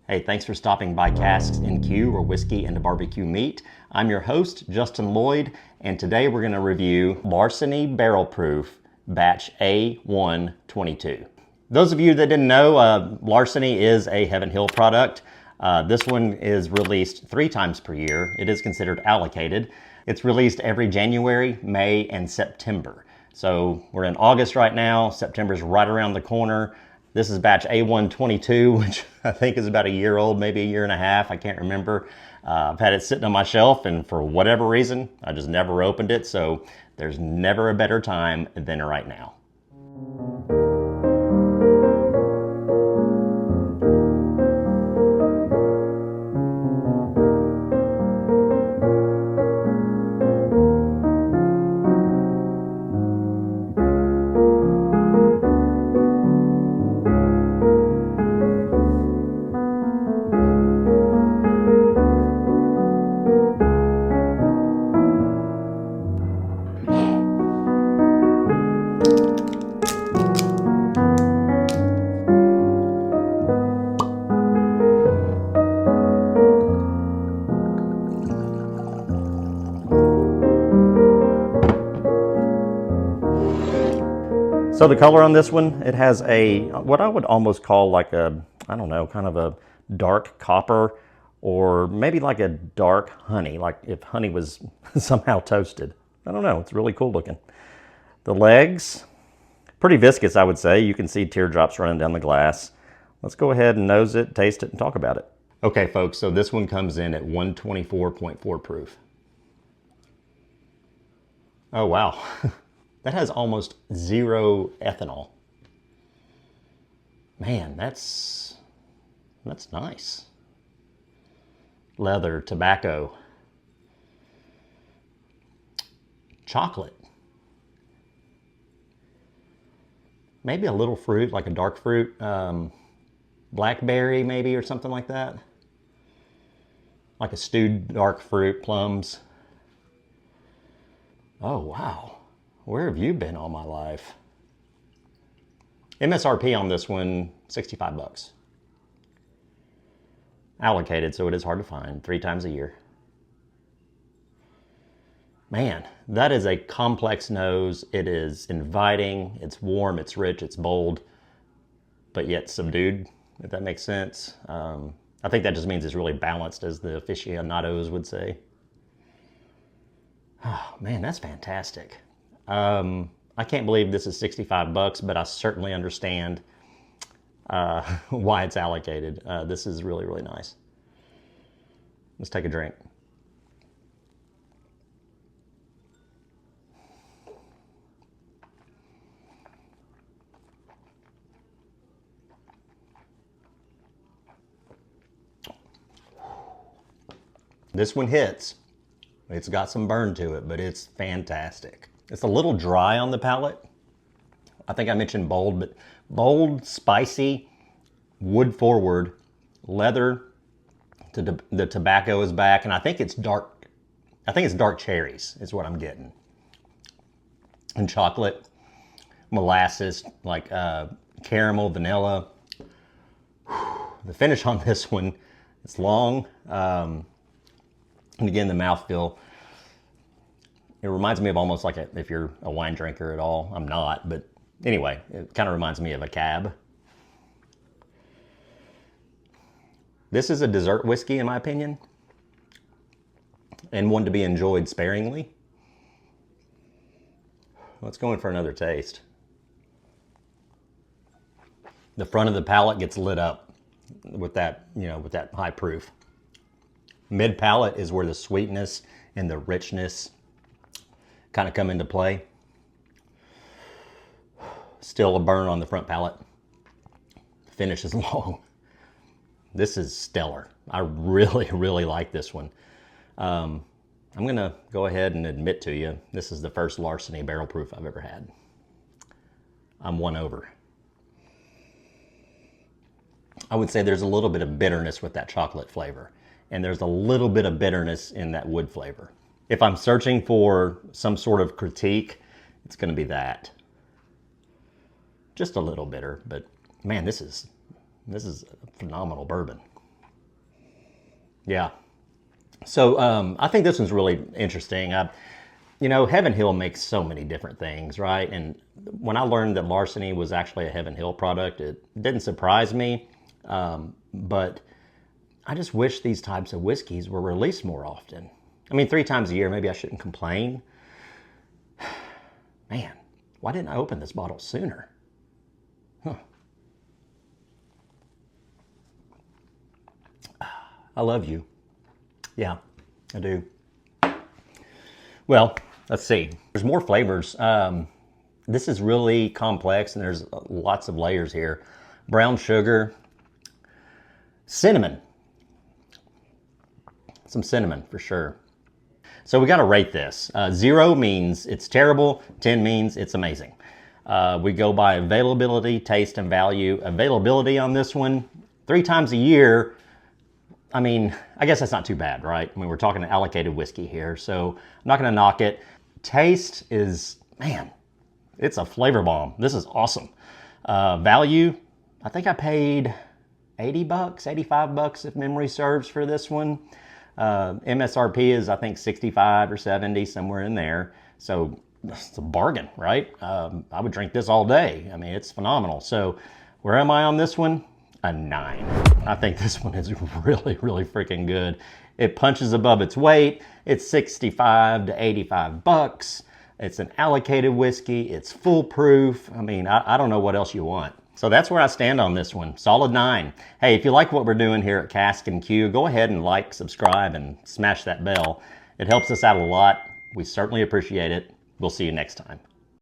Hey, thanks for stopping by Casks-n-Que, where whiskey and barbecue meet. I'm your host, Justin Lloyd, and today we're going to review Larceny Barrel Proof Batch A122. Those of you that didn't know, Larceny is a Heaven Hill product. This one is released 3 times per year. It is considered allocated. It's released every January, May, and September. So we're in August right now. September's right around the corner. This is batch A122, which I think is about a year old, maybe a year and a half. I can't remember. I've had it sitting on my shelf, and for whatever reason, I just never opened it. So there's never a better time than right now. So the color on this one, it has what I would almost call like a, I don't know, kind of a dark copper, or maybe like a dark honey, like if honey was somehow toasted. I don't know, it's really cool looking. The legs, pretty viscous, I would say. You can see teardrops running down the glass. Let's go ahead and nose it, taste it, and talk about it. Okay, folks, so this one comes in at 124.4 proof. Oh, wow. That has almost 0 ethanol. Man, that's nice. Leather, tobacco, chocolate. Maybe a little fruit, like a dark fruit, blackberry maybe, or something like that. Like a stewed dark fruit, plums. Oh, wow. Where have you been all my life? MSRP on this one, 65 bucks. Allocated, so it is hard to find, 3 times a year. Man, that is a complex nose. It is inviting, it's warm, it's rich, it's bold, but yet subdued, if that makes sense. I think that just means it's really balanced, as the aficionados would say. Oh, man, that's fantastic. I can't believe this is 65 bucks, but I certainly understand why it's allocated. This is really, really nice. Let's take a drink. This one hits. It's got some burn to it, but it's fantastic. It's a little dry on the palate. I think I mentioned bold, but bold, spicy, wood forward, leather. The tobacco is back, and I think it's dark. I think it's dark cherries is what I'm getting, and chocolate, molasses, like caramel, vanilla. The finish on this one, it's long, and again the mouthfeel. It reminds me of almost like if you're a wine drinker at all. I'm not, but anyway, it kind of reminds me of a cab. This is a dessert whiskey, in my opinion, and one to be enjoyed sparingly. Let's go in for another taste. The front of the palate gets lit up with that, with that high proof. Mid palate is where the sweetness and the richness kind of come into play. Still a burn on the front palate. Finish is long. This is stellar. I really, really like this one. I'm gonna go ahead and admit to you, this is the first Larceny Barrel Proof I've ever had. I'm won over. I would say there's a little bit of bitterness with that chocolate flavor, and there's a little bit of bitterness in that wood flavor. If I'm searching for some sort of critique, it's going to be that. Just a little bitter, but man, this is a phenomenal bourbon. Yeah. So I think this one's really interesting. You know, Heaven Hill makes so many different things, right? And when I learned that Larceny was actually a Heaven Hill product, it didn't surprise me. But I just wish these types of whiskeys were released more often. I mean, 3 times a year, maybe I shouldn't complain. Man, why didn't I open this bottle sooner? Huh. I love you. Yeah, I do. Well, let's see. There's more flavors. This is really complex and there's lots of layers here. Brown sugar, cinnamon. Some cinnamon for sure. So we got to rate this. 0 means it's terrible. 10 means it's amazing. We go by availability, taste, and value. Availability on this one, 3 times a year. I mean, I guess that's not too bad, right? I mean, we're talking an allocated whiskey here, so I'm not going to knock it. Taste is, man, it's a flavor bomb. This is awesome. Value, I think I paid 80 bucks, 85 bucks if memory serves for this one. MSRP is, I think, 65 or 70, somewhere in there. So it's a bargain, right? I would drink this all day. I mean, it's phenomenal. So where am I on this one? A 9. I think this one is really, really freaking good. It punches above its weight. It's 65 to 85 bucks. It's an allocated whiskey. It's foolproof. I mean, I don't know what else you want. So that's where I stand on this one. Solid 9. Hey, if you like what we're doing here at Casks-n-Que, go ahead and like, subscribe, and smash that bell. It helps us out a lot. We certainly appreciate it. We'll see you next time.